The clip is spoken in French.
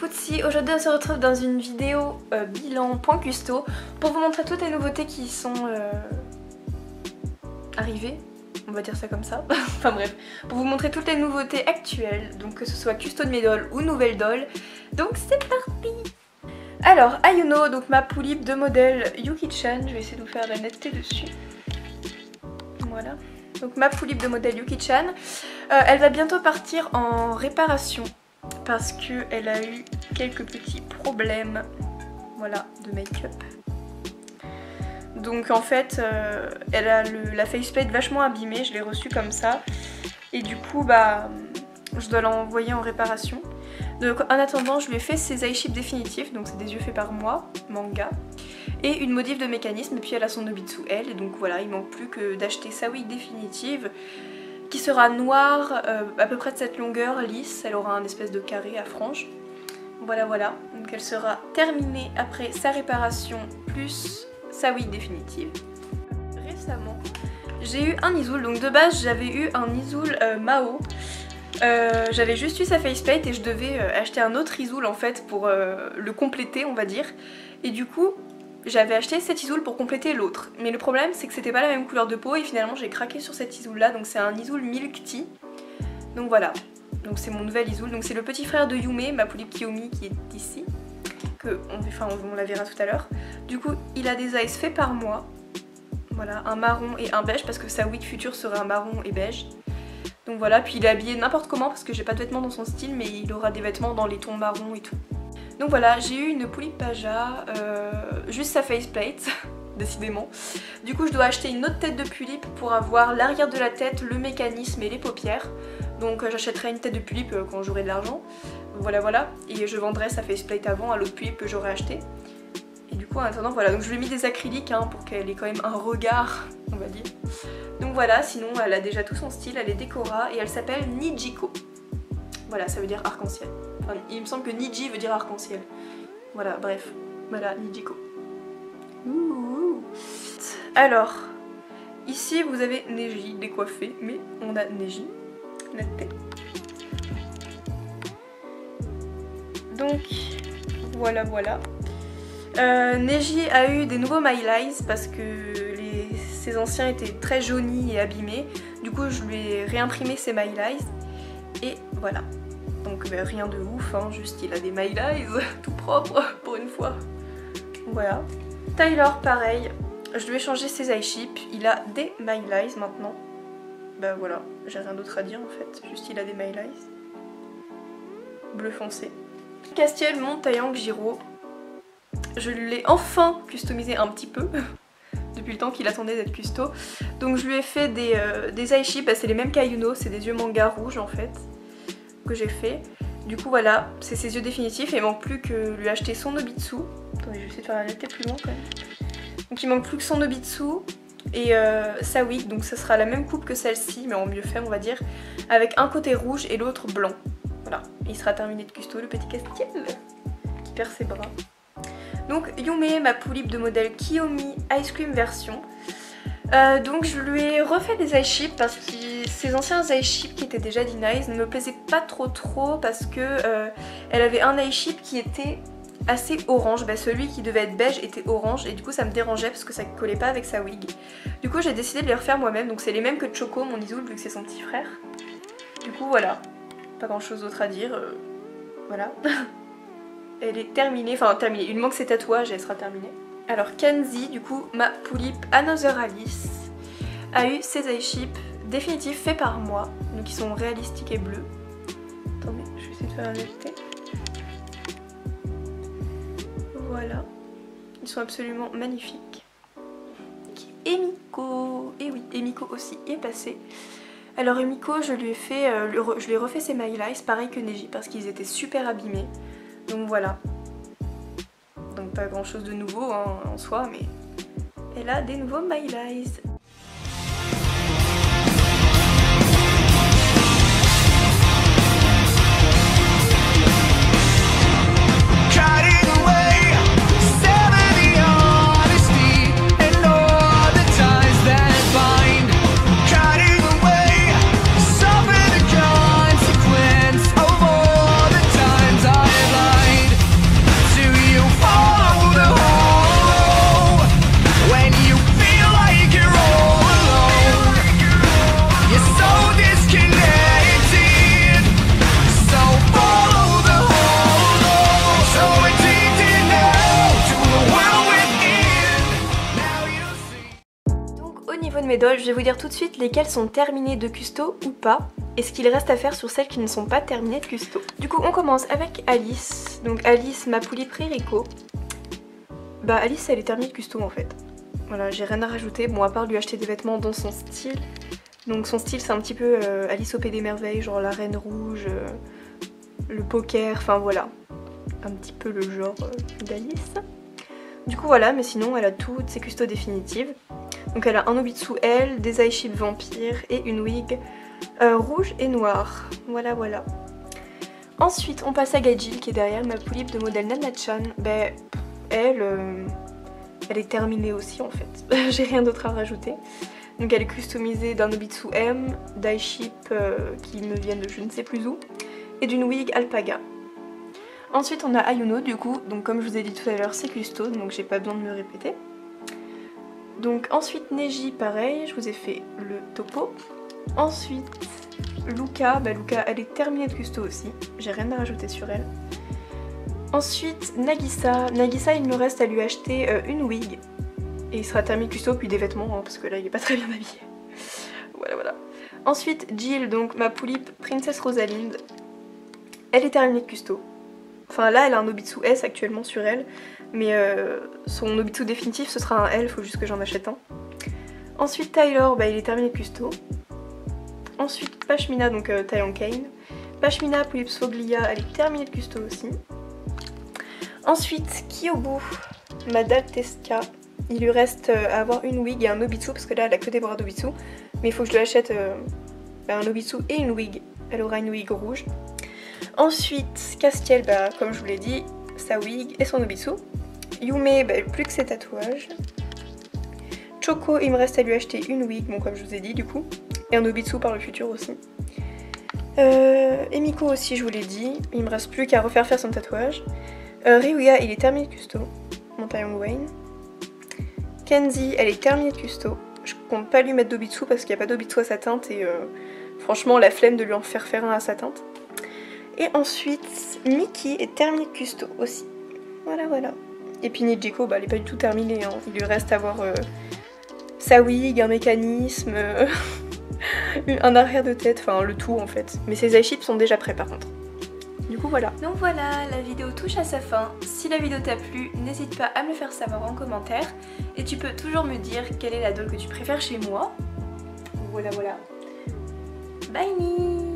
Poutsi, aujourd'hui on se retrouve dans une vidéo bilan point custo pour vous montrer toutes les nouveautés qui sont arrivées, on va dire ça comme ça, enfin bref, pour vous montrer toutes les nouveautés actuelles, donc que ce soit custo de mes dolls ou nouvelles dolls, donc c'est parti. Alors Ayuno, donc ma poulip de modèle Yuki-chan, je vais essayer de vous faire la netteté dessus, voilà. Donc ma poulip de modèle Yuki-chan, elle va bientôt partir en réparation parce qu'elle a eu quelques petits problèmes, voilà, de make-up. Donc en fait, elle a la faceplate vachement abîmée, je l'ai reçue comme ça. Et du coup, bah, je dois l'envoyer en réparation. Donc en attendant, je lui ai fait ses eye chips définitifs, donc c'est des yeux faits par moi, manga. Et une modif de mécanisme, et puis elle a son Nobitsu elle, et donc voilà, il manque plus que d'acheter sa wig définitive, qui sera noire, à peu près de cette longueur, lisse, elle aura un espèce de carré à franges. Voilà, voilà, donc elle sera terminée après sa réparation, plus sa wig définitive. Récemment, j'ai eu un Isoul, donc de base j'avais eu un Isoul Mao. J'avais juste eu sa faceplate et je devais acheter un autre Isoul en fait pour le compléter on va dire. Et du coup j'avais acheté cet Isoul pour compléter l'autre. Mais le problème c'est que c'était pas la même couleur de peau et finalement j'ai craqué sur cet Isoul là. Donc c'est un Isoul Milk Tea. Donc voilà, donc c'est mon nouvel Isoul. Donc c'est le petit frère de Yume, ma poulip Kiyomi qui est ici. On la verra tout à l'heure. Du coup il a des eyes faits par moi. Voilà, un marron et un beige parce que sa wig future sera un marron et beige. Donc voilà, puis il est habillé n'importe comment parce que j'ai pas de vêtements dans son style, mais il aura des vêtements dans les tons marrons et tout. Donc voilà, j'ai eu une poulip Paja, juste sa faceplate, décidément. Du coup je dois acheter une autre tête de poulip pour avoir l'arrière de la tête, le mécanisme et les paupières. Donc j'achèterai une tête de poulip quand j'aurai de l'argent. Voilà voilà, et je vendrai sa faceplate avant à l'autre poulip que j'aurai acheté. Et du coup en attendant voilà, donc je lui ai mis des acryliques hein, pour qu'elle ait quand même un regard, on va dire. Donc voilà, sinon elle a déjà tout son style, elle est décora et elle s'appelle Nijiko. Voilà, ça veut dire arc-en-ciel. Enfin, il me semble que Niji veut dire arc-en-ciel. Voilà, bref, voilà, Nijiko. Ouh. Alors, ici vous avez Neji décoiffée, mais on a Neji, la tête. Donc, voilà, voilà. Neji a eu des nouveaux My Lies parce que ses anciens étaient très jaunis et abîmés. Du coup je lui ai réimprimé ses My Lies. Et voilà. Donc rien de ouf, hein, juste il a des My Lies tout propre pour une fois. Voilà. Tyler pareil, je lui ai changé ses eye chips. Il a des My Lies maintenant. Bah voilà, j'ai rien d'autre à dire en fait. Juste il a des My Lies. Bleu foncé. Castiel, mon Taeyang Giro. Je l'ai enfin customisé un petit peu depuis le temps qu'il attendait d'être custo. Donc je lui ai fait des eye chips, c'est les mêmes qu'Ayuno, c'est des yeux manga rouges en fait que j'ai fait. Du coup voilà, c'est ses yeux définitifs et il manque plus que lui acheter son Nobitsu. Attendez, je vais essayer de faire la netteté plus loin quand même. Donc il manque plus que son Nobitsu et sa wig, donc ça sera la même coupe que celle-ci mais en mieux fait on va dire, avec un côté rouge et l'autre blanc. Voilà, il sera terminé de custo, le petit Castiel qui perd ses bras. Donc Yume, ma poulip de modèle Kiyomi Ice Cream version. Donc je lui ai refait des eye chips parce que ses anciens eye chips qui étaient déjà nice ne me plaisaient pas trop parce que elle avait un eye chip qui était assez orange. Bah, celui qui devait être beige était orange et du coup ça me dérangeait parce que ça collait pas avec sa wig. Du coup j'ai décidé de les refaire moi-même. Donc c'est les mêmes que Choco, mon Isoul, vu que c'est son petit frère. Du coup voilà, pas grand chose d'autre à dire. Voilà. Elle est terminée, enfin terminée, il me manque ses tatouages et elle sera terminée. Alors Kenzie, du coup, ma poulip Another Alice, a eu ses eye chips définitifs faits par moi, donc ils sont réalistiques et bleus. Attendez, je vais essayer de faire un netteté. Voilà, ils sont absolument magnifiques. Emiko, et oui, Emiko aussi est passé. Alors Emiko, je lui ai refait ses My Lies, pareil que Neji, parce qu'ils étaient super abîmés. Donc voilà, donc pas grand chose de nouveau hein, en soi, mais elle a des nouveaux My Lies. niveau de mes dolls, je vais vous dire tout de suite lesquelles sont terminées de custo ou pas et ce qu'il reste à faire sur celles qui ne sont pas terminées de custo. Du coup on commence avec Alice, donc Alice ma poulie Rico. Bah Alice elle est terminée de custo en fait. Voilà, j'ai rien à rajouter, bon à part lui acheter des vêtements dans son style. Donc son style c'est un petit peu Alice au Pays des Merveilles, genre la Reine Rouge, le poker, enfin voilà. Un petit peu le genre d'Alice. Du coup voilà, mais sinon elle a toutes ses custos définitives. Donc elle a un Nobitsu L, des eye chips vampires et une wig rouge et noire. Voilà voilà. Ensuite on passe à Gaijil qui est derrière ma poulipe de modèle Nana-chan. Ben elle est terminée aussi en fait. J'ai rien d'autre à rajouter. Donc elle est customisée d'un Nobitsu M, d'eye chips qui me viennent de je ne sais plus où, et d'une wig alpaga. Ensuite on a Ayuno du coup, donc comme je vous ai dit tout à l'heure c'est custo, donc j'ai pas besoin de me répéter. Donc ensuite Neji pareil, je vous ai fait le topo. Ensuite Luca, bah Luca elle est terminée de custo aussi, j'ai rien à rajouter sur elle. Ensuite Nagisa, il me reste à lui acheter une wig. Et il sera terminé de custo puis des vêtements hein, parce que là il est pas très bien habillé. Voilà voilà. Ensuite Jill, donc ma poulipe Princess Rosalind, elle est terminée de custo. Enfin là elle a un Nobitsu S actuellement sur elle, mais son Nobitsu définitif ce sera un L, faut juste que j'en achète un. Ensuite Tyler, bah il est terminé de custo. Ensuite Pashmina, donc Taeyong Kane. Pashmina Poulipe Sfoglia, elle est terminée de custo aussi. Ensuite Kyobu, ma Daltesca, il lui reste à avoir une wig et un Nobitsu parce que là elle a que des bras Nobitsu, mais il faut que je lui achète un Nobitsu et une wig, elle aura une wig rouge. Ensuite, Castiel, bah, comme je vous l'ai dit, sa wig et son Nobitsu. Yume, bah, plus que ses tatouages. Choco, il me reste à lui acheter une wig, bon comme je vous ai dit du coup, et un Nobitsu par le futur aussi. Emiko aussi, je vous l'ai dit, il me reste plus qu'à refaire son tatouage. Ryuya, il est terminé de custo, mon Taeyong Wayne. Kenzie, elle est terminée de custo. Je compte pas lui mettre d'Obitsu parce qu'il n'y a pas d'Obitsu à sa teinte et franchement la flemme de lui en faire un à sa teinte. Et ensuite, Miki est terminée de custo aussi. Voilà, voilà. Et puis Nijiko, bah, elle n'est pas du tout terminée. Hein. Il lui reste à avoir sa wig, un mécanisme, un arrière de tête, enfin le tout en fait. Mais ses eye chips sont déjà prêts par contre. Du coup voilà. Donc voilà, la vidéo touche à sa fin. Si la vidéo t'a plu, n'hésite pas à me le faire savoir en commentaire. Et tu peux toujours me dire quelle est la doll que tu préfères chez moi. Voilà, voilà. Bye!